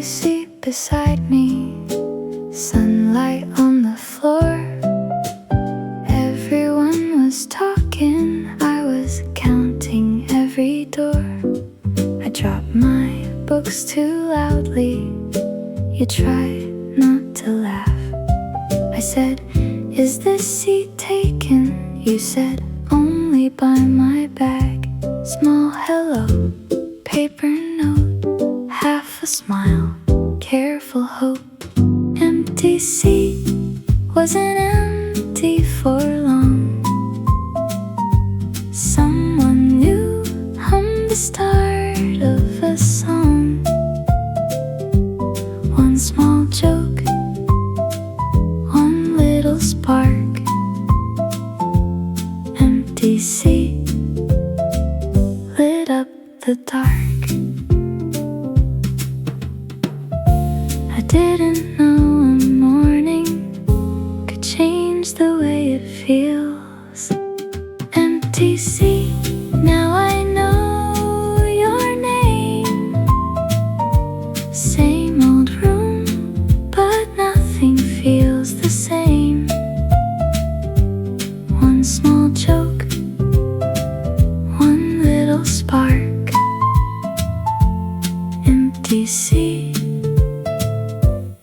empty seat beside me, sunlight on the floor. Everyone was talking, I was counting every door. I dropped my books too loudly, you tried not to laugh. I said, is this seat taken? You said, only by my bag. Small hello, paper note, half a smile, careful hope. Empty seat wasn't empty for long. Someone new hummed the start of a song. One small joke, one little spark. Empty seat lit up the dark. I didn't know a morning could change the way it feels. Empty seat, now I know your name. Same old room, but nothing feels the same. One small joke, one little spark. Empty seat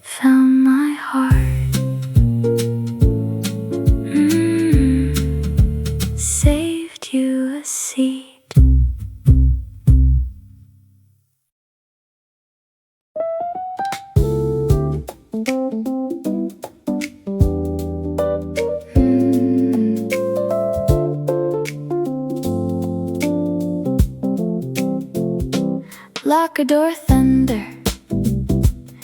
found my heart. Saved you a seat. Locker door thunder,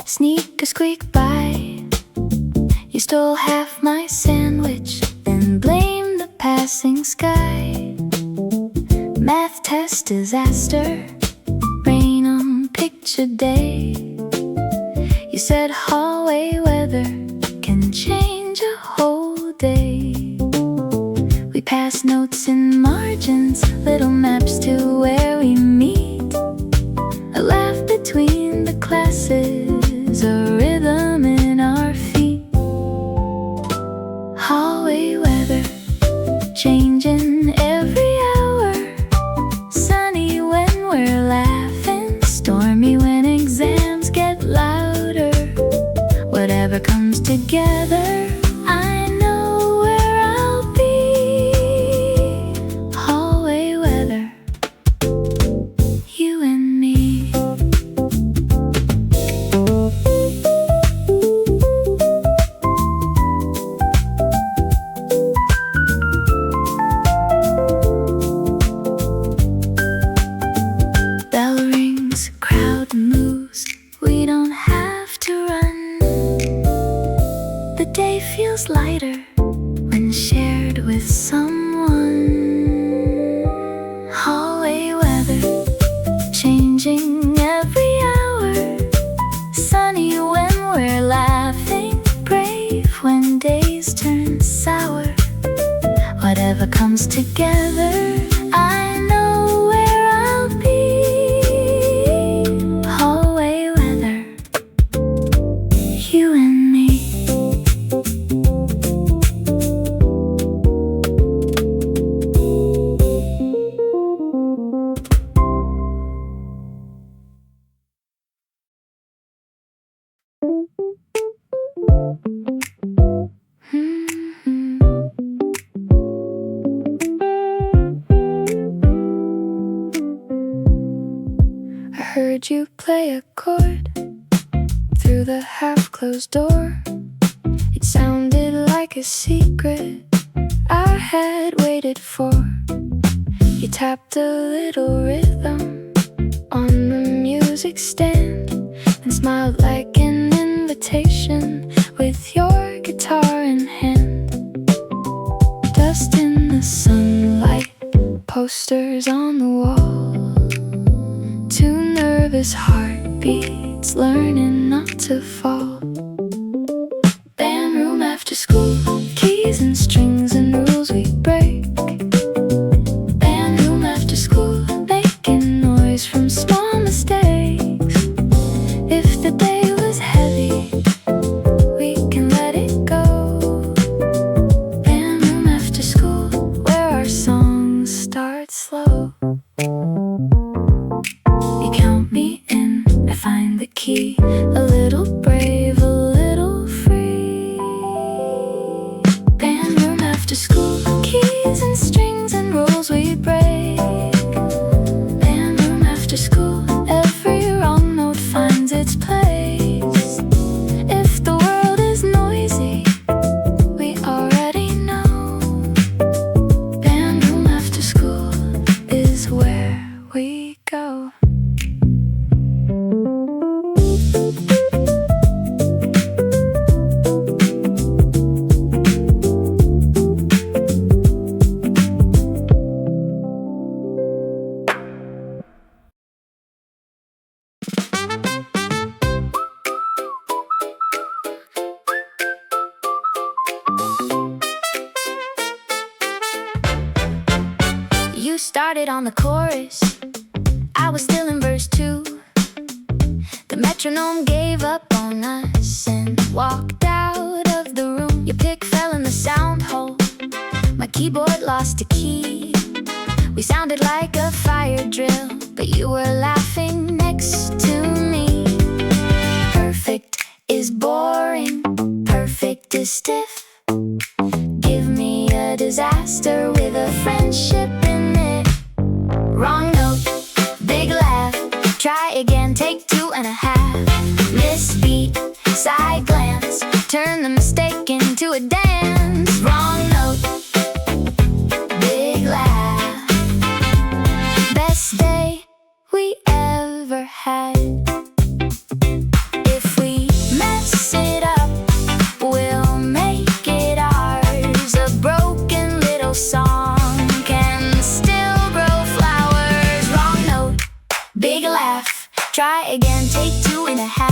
sneakers squeak by. You stole half my sandwich, then blamed the passing sky. Math test disaster, rain on picture day. You said hallway weather can change a whole day. We passed notes in margins, little maps to where we meet. A laugh between the classes, a rhythm in our feet. Hallway weather, changing every hour. Sunny when we're laughing, stormy when exams get louder. Whatever comes together, I know where I'll be. Hallway weather, you and me. Bell rings, crowd moves, we don't have to run. The day feels lighter when shared with someone. Hallway weather, changing every hour. Sunny when we're laughing, brave when days turn sour. Whatever comes together, I know where I'll be. Hallway weather, you and me. I heard you play a chord through the half-closed door. It sounded like a secret I had waited for. You tapped a little rhythm on the music stand and smiled like an invitation with your guitar in hand. Dust in the sunlight, posters on the wall. Two nervous heartbeats learning not to fall. Band room after school, keys and strings and rules we break. Band room after school, making noise from small mistakes. If the day the key. A little brave, a little free. Band room after school, keys and strings and rules we break. Band room after school, every wrong note finds its place. If the world is noisy, we already know. Band room after school is where we go. You started on the chorus, I was still in verse 2. The metronome gave up on us and walked out of the room. Your pick fell in the sound hole, my keyboard lost a key. We sounded like a fire drill, but you were laughing next to me. Perfect is boring, perfect is stiff. Give me a disaster with a friendship in it. Wrong note, big laugh. Try again, take 2.5. Miss beat, side glance. Turn the mistake into a dance. Wrong note, big laugh. Best day we ever had. If we mess it up, we'll make it ours. A broken little song can still grow flowers. Wrong note, big laugh. Try again, take 2.5.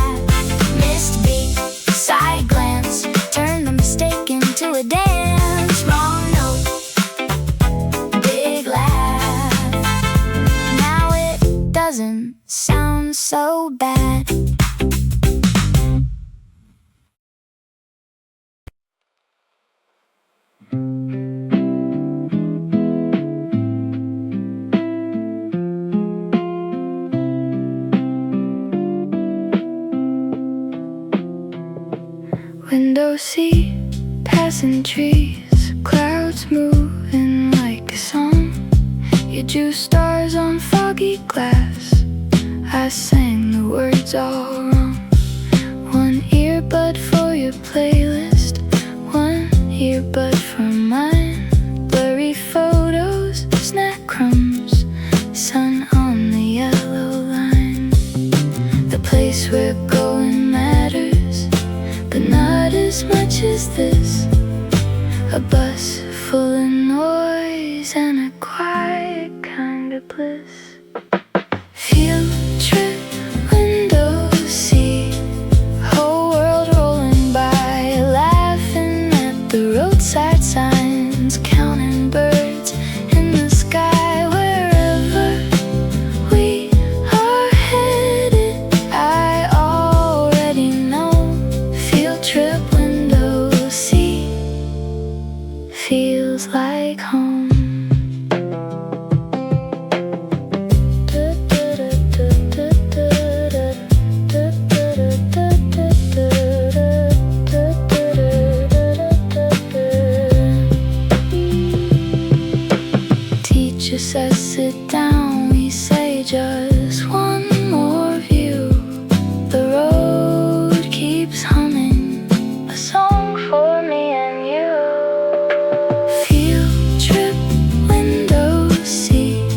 Missed beat, side glance. Turn the mistake into a dance. Wrong note, big laugh. Now it doesn't sound so bad. Window seat, passing trees, clouds moving like a song. You drew stars on foggy glass, I sang the words all wrong. One earbud for your playlist, one earbud for mine. Blurry photos, snack crumbs, sun on the yellow line. The place we're going matters, but not as much as this. A bus full of noise and a quiet kind of bliss. Field trip, window seat, whole world rolling by, laughing at the roadside signs, counting birds in the sky. Wherever we are headed, I already know. Field trip, window seat, feels like home. Teacher says sit down, we say just one more view. The road keeps humming a song for me and you. Field trip, window seat,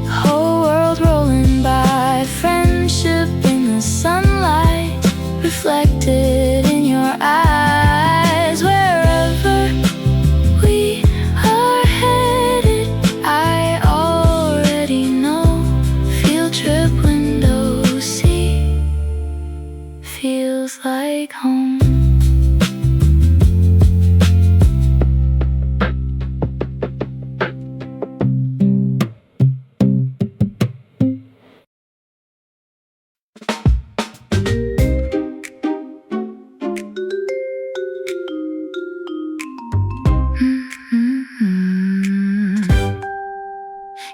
whole world rolling by, friendship in the sunlight, reflected in your eyes. Wherever we are headed, I already know. Field trip, window seat, feels like home.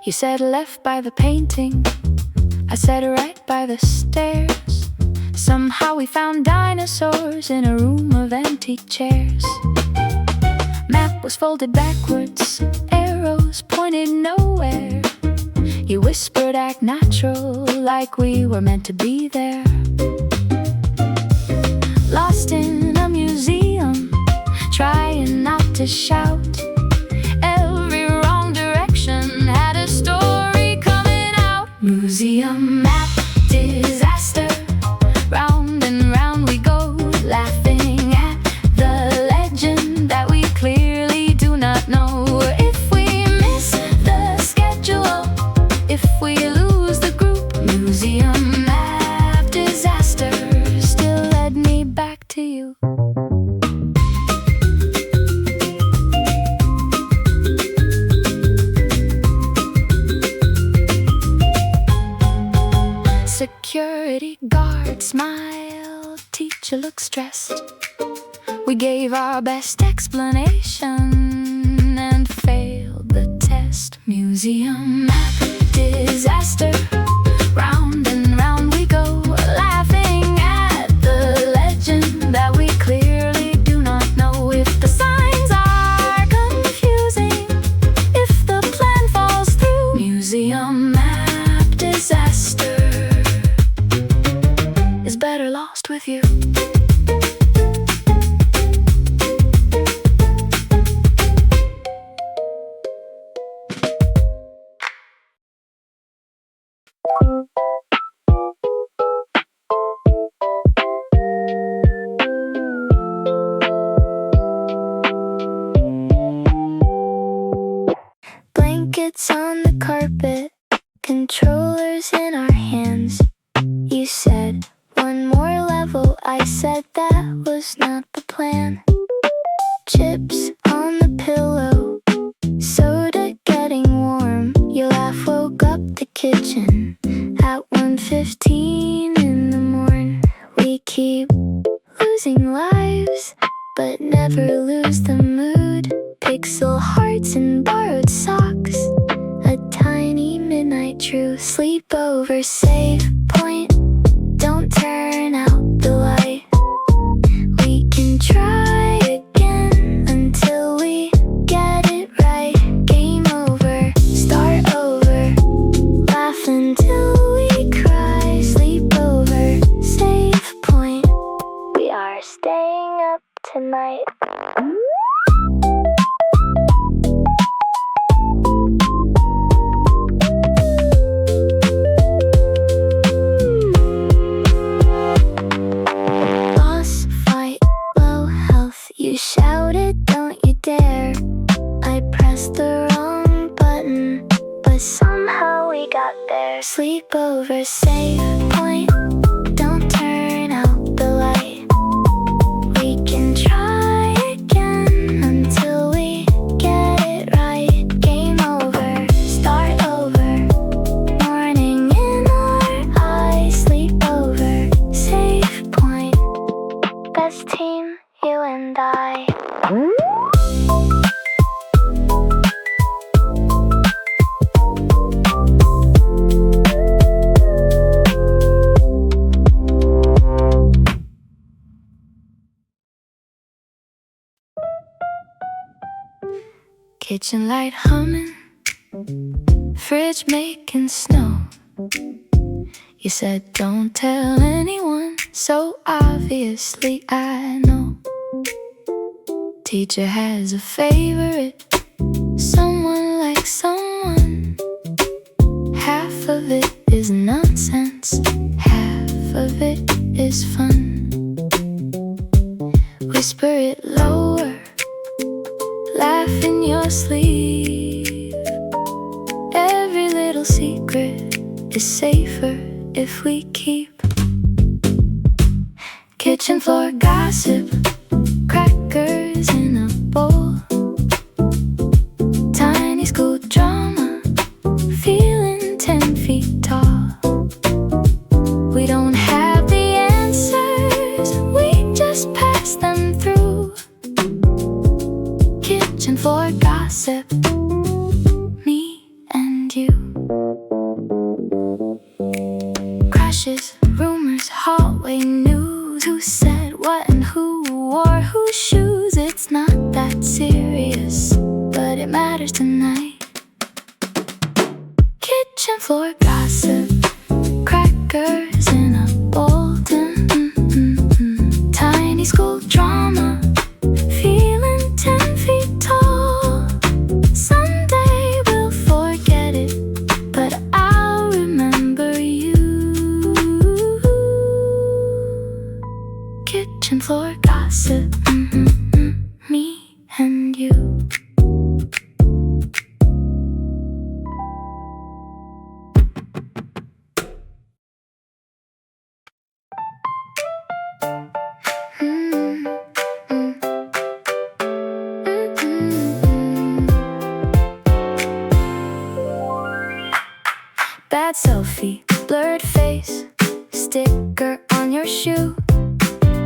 You said left by the painting, I said right by the stairs. Somehow we found dinosaurs in a room of empty chairs. Map was folded backwards, arrows pointed nowhere. You whispered, act natural, like we were meant to be there. Lost in a museum, trying not to shout. Every wrong direction had a story coming out. Museum map disaster. Round and round we go, laughing at the legend that we clearly do not know. If we miss the schedule, if we lose the group, museum map disaster still led me back to you. Security guard smile, teacher looks stressed. We gave our best explanation and failed the test. Museum map disaster. Round and round we go, laughing at the legend that we clearly do not know. If the signs are confusing, if the plan falls through, museum map disaster is better lost with you. Blankets on the carpet, controllers in our hands. You said, one more level. I said that was not the plan. Chips on the pillow, soda getting warm. Your laugh woke up the kitchen at 1:15 in the morn. We keep losing lives, but never lose the mood. Pixel hearts and borrowed socks, a tiny midnight true. Sleepover, save point, don't turn out the light. We can try again until we get it right. Game over, start over, laugh until we cry. Sleepover, save point, we are staying up tonight. You shouted, don't you dare. I pressed the wrong button, but somehow we got there. Sleepover, save point, don't turn out the light. We can try again until we get it right. Game over, start over, morning in our eyes. Sleepover, save point, best team, you and I. Kitchen light humming, fridge making snow. You said don't tell anyone, so obviously I know. Teacher has a favorite, someone like someone. Half of it is nonsense, half of it is fun. Whisper it lower, laugh in your sleeve. Every little secret is safer if we keep. Kitchen floor gossip, crackers in a bowl. Tiny school drama, feeling 10 feet tall. We don't have the answers, we just pass them through. Kitchen floor gossip, me and you. Crushes, rumors, hot hallway news. Who said what and who wore whose shoes? It's not that serious, but it matters tonight. Kitchen floor gossip, crackers in a bulletin, tiny school drama, feeling 10 feet tall. Someday we'll forget it, but I'll remember you. Kitchen floor gossip, me and you. Bad selfie, blurred face, sticker on your shoe,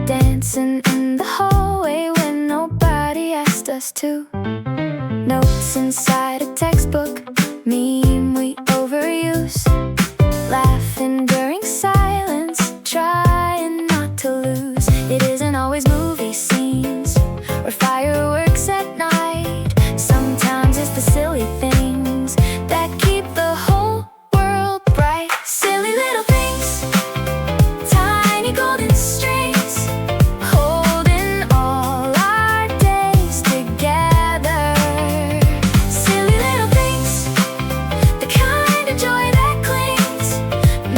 dancing in the hallway when nobody asked us to. Notes inside a textbook, meme we overuse, laughing during silence, trying not to lose. It isn't always movie scenes or fireworks at night. Sometimes it's the silly things that keep the whole world bright. Silly little things, tiny golden strings, holding all our days together. Silly little things, the kind of joy that clings,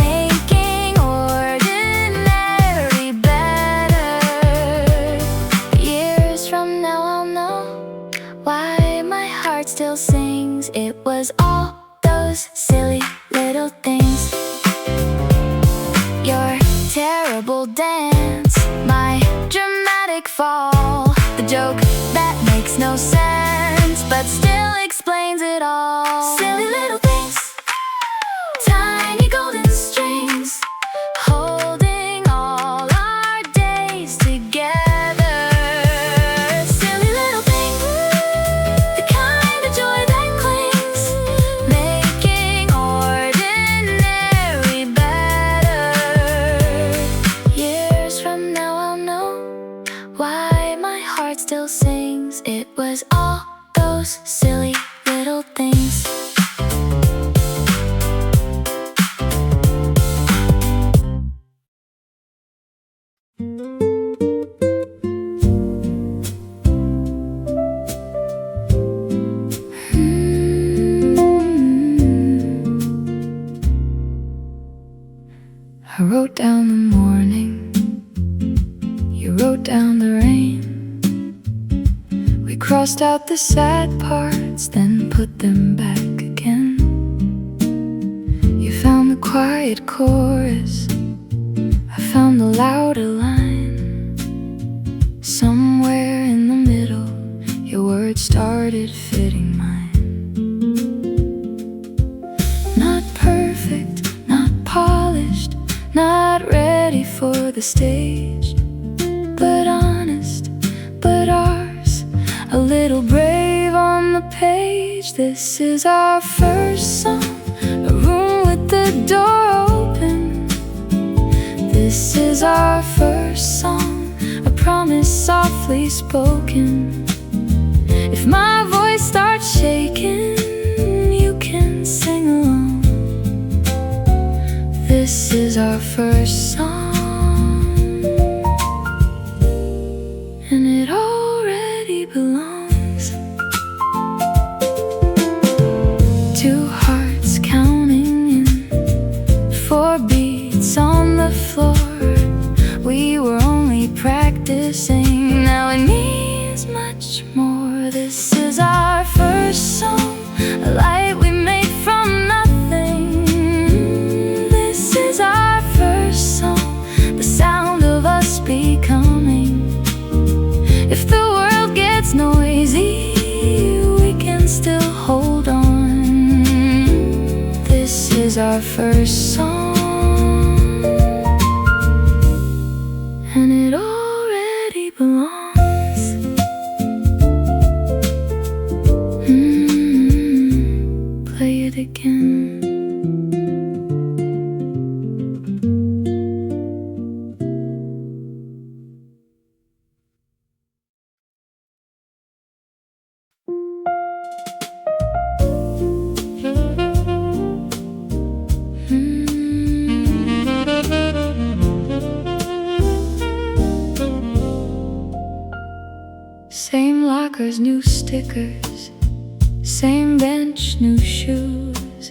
making ordinary better. Years from now I'll know why my heart still sings. It was all those silly little things. Your terrible dance, my dramatic fall, the joke that makes no sense but still explains it all. Silly little things, tiny golden strings, holding all our days together. Silly little things, the kind of joy that clings, making ordinary better. Years from now I'll know why my heart still sings. It was all those silly little things. I wrote down the morning, you wrote down the rain. We crossed out the sad parts, then put them back again. You found the quiet chorus, I found the louder line. Somewhere in the middle, your words started fitting mine. Not perfect, not polished, not ready for the stage, but honest, but ours, a little brave on the page. This is our first song, a room with the door open. This is our first song, a promise softly spoken. If my voice starts shaking, you can sing along. This is our first song, and it already belongs. Two hearts counting in, 4 beats on the floor. We were only practicing, now it means much more. This is our first song, a light we made from nothing. This is our first song, the sound of us becoming. If the world gets noisy, we can still hold on. This is our first song, and it already belongs. Play it again. markers, new stickers, same bench, new shoes.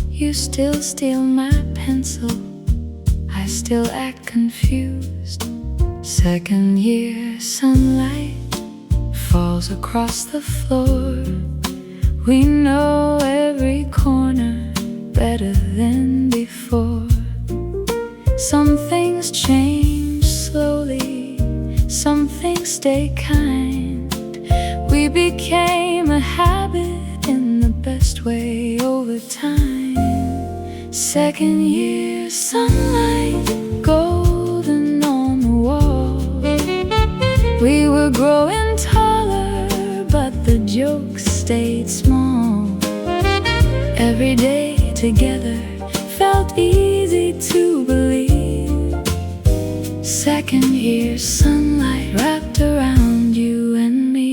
You still steal my pencil, I still act confused. Second year sunlight falls across the floor. We know every corner better than before. Some things change slowly, some things stay kind. We became a habit in the best way over time. Second year sunlight, golden on the wall. We were growing taller, but the jokes stayed small. Every day together felt easy to believe. Second year sunlight wrapped around you and me.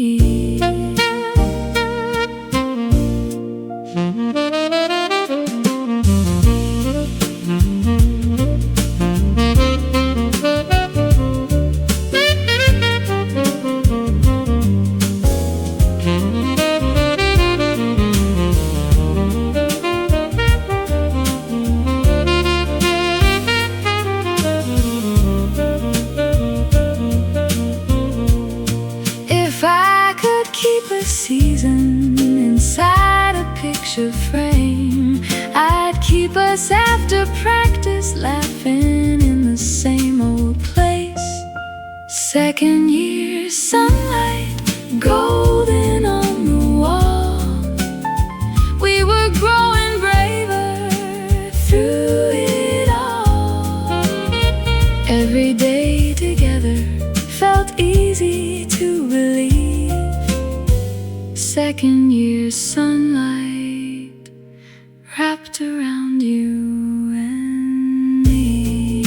Keep a season inside a picture frame. I'd keep us after practice, laughing in the same old place. Second year sunlight, golden on the wall. We were growing braver through it all. Every day together felt easy to believe. Second year sunlight wrapped around you and me.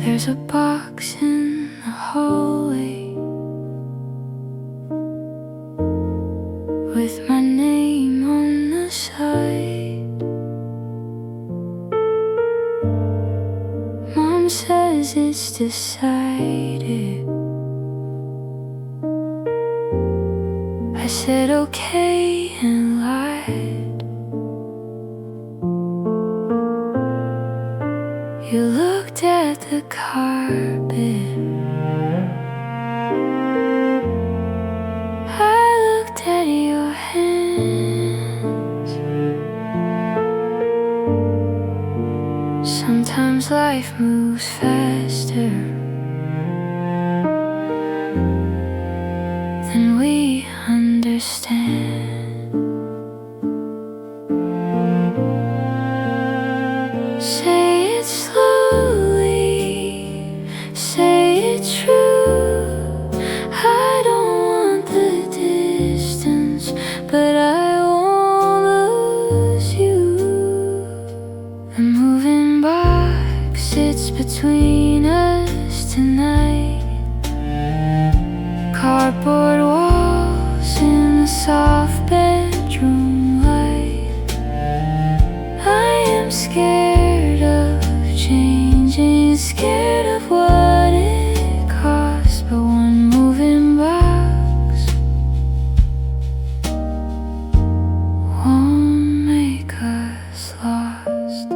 There's a box in the hallway with my name on the side. Mom says it's decided. I said okay and lied. You looked at the carpet, I looked at your hands. Sometimes life moves faster than we understand. Say it slowly, say it true. I don't want the distance, but I won't lose you. The moving box sits between us tonight. Cardboard walls in the soft bedroom light. I am scared of changing, scared of what it costs. But one moving box won't make us lost.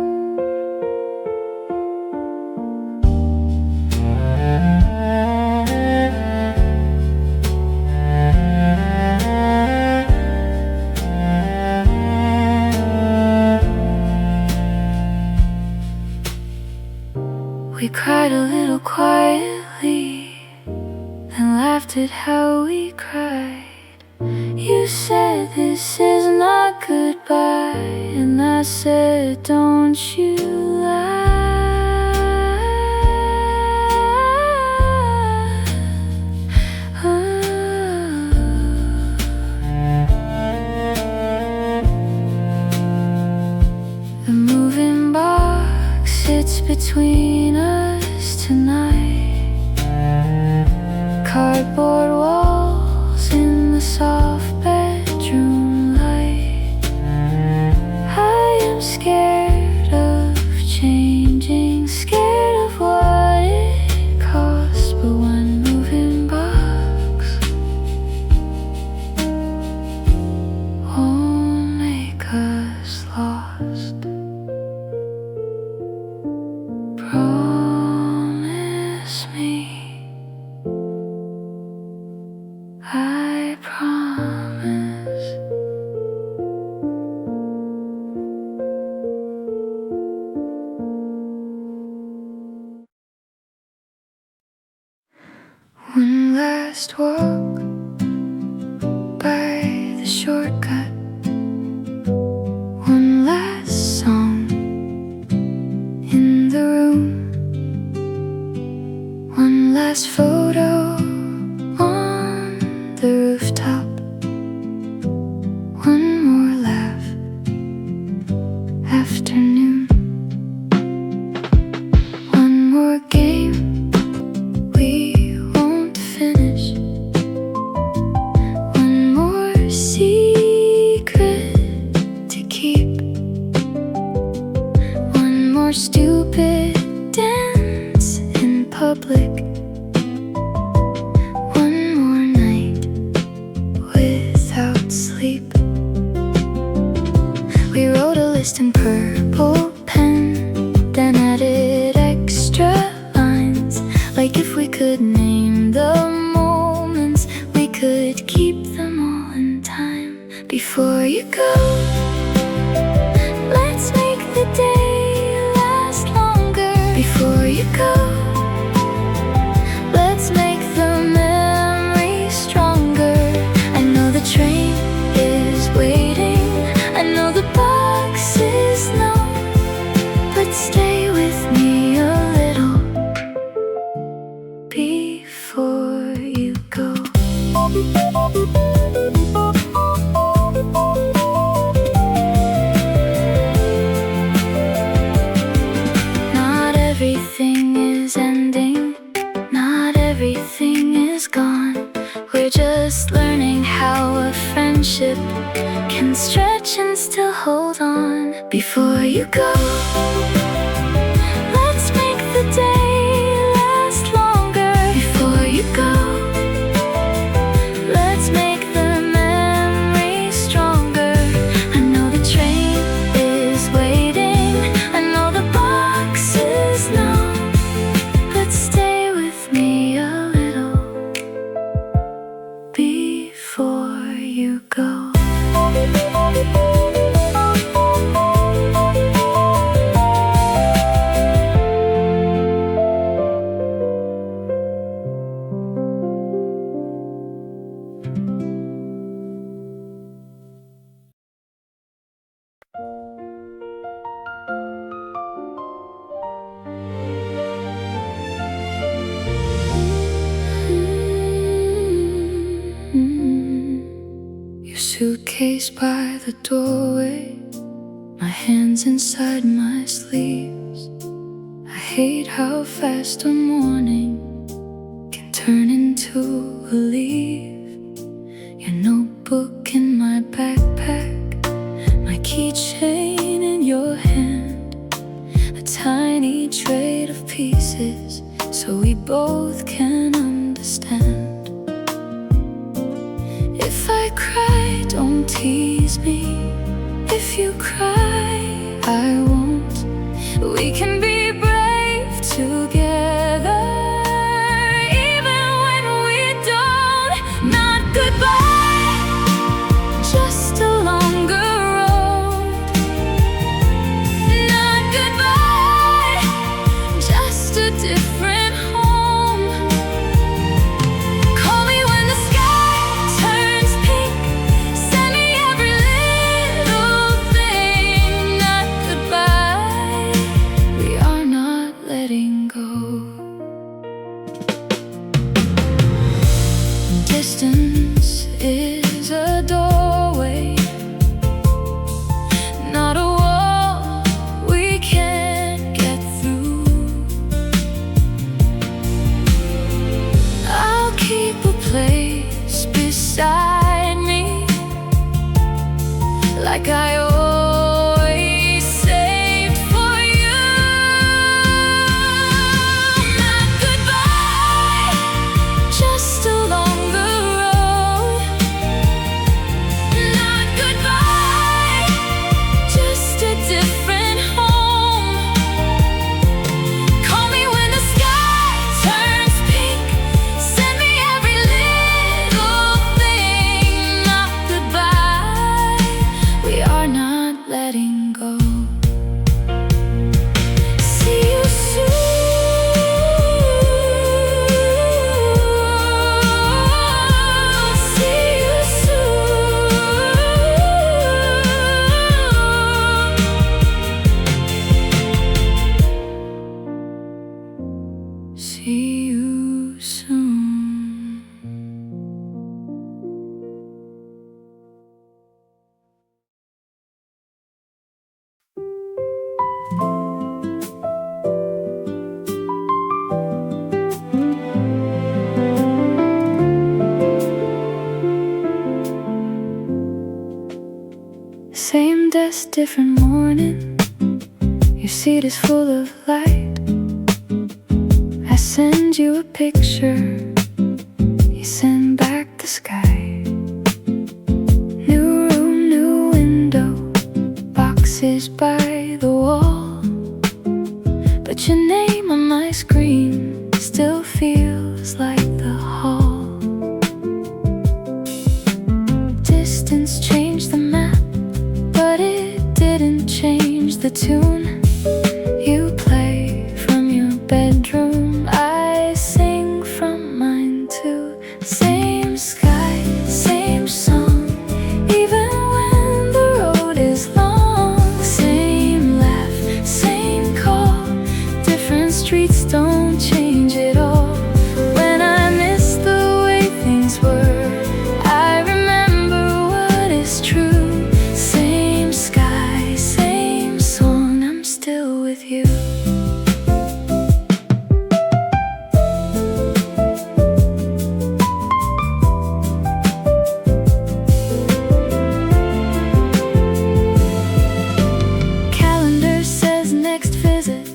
We cried a little quietly and laughed at how we cried. You said this is not goodbye, and I said don't you lie. moving box sits between us tonight. Cardboard walls in the soft bedroom light. I am scared of changing, scared of what it costs. But one moving box won't make us lost. Promise me, I promise. One last walk by the shortcut. One last song in the room. One last photo on the rooftop. One more laugh, afternoon. One more game we won't finish. One more secret to keep. One more stupid dance in public. One more night without sleep. We wrote a list in purple pen, then added extra lines. Like if we could name the moments, we could keep them all in time. Before you go, let's make the day last longer. Before you go, let's make the memories stronger. I know the train is waiting, I know the box is no, but stay with me a little before you go. Not everything is ending, not everything is gone. We're just learning how a friendship can stretch and still hold on. Before you go, let's make the day last longer. Before you go, let's make the memories stronger. I know the train is waiting, I know the box is no, but stay with me a little before you go. Your suitcase by the doorway, my hands inside my sleeves. I hate how fast a morning can turn into a leaf. Your notebook in my backpack, my keychain in your hand, a tiny tray of pieces so we both can understand. If I cry, don't tease me. If you cry, I won't. We can be brave together, even when we don't. Not goodbye, just a longer road. Not goodbye, just a different home. Call me when the sky turns pink, send me every little thing. Not goodbye, we different morning. Your seat is full of light. I send you a picture, you send back the sky. New room, new window, boxes by the wall, but your name on my screen still feels like the hall. Distance changed the map, but it didn't change the tune. You play from your bedroom, I sing from mine too. Same sky, same song, even when the road is long. Same laugh, same call, different streets don't change at all. When I miss the way things were, I remember what is true. Same sky, same song, I'm still with you. Calendar says next visit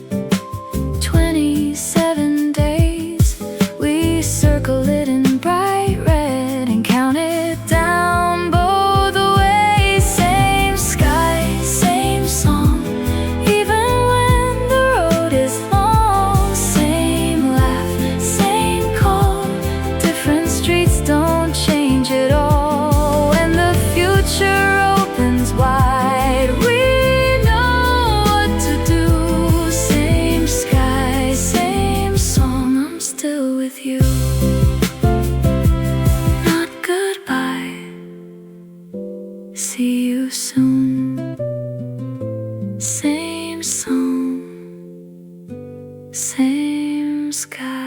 27 days. We circle it in bright red and count it down both ways. Same sky, same song, even when the road is long. Same laugh, same call, different streets don't change at all. When the future opens wide, we know what to do. Same sky, same song, I'm still with you. Not goodbye, see you soon. Same song, same sky.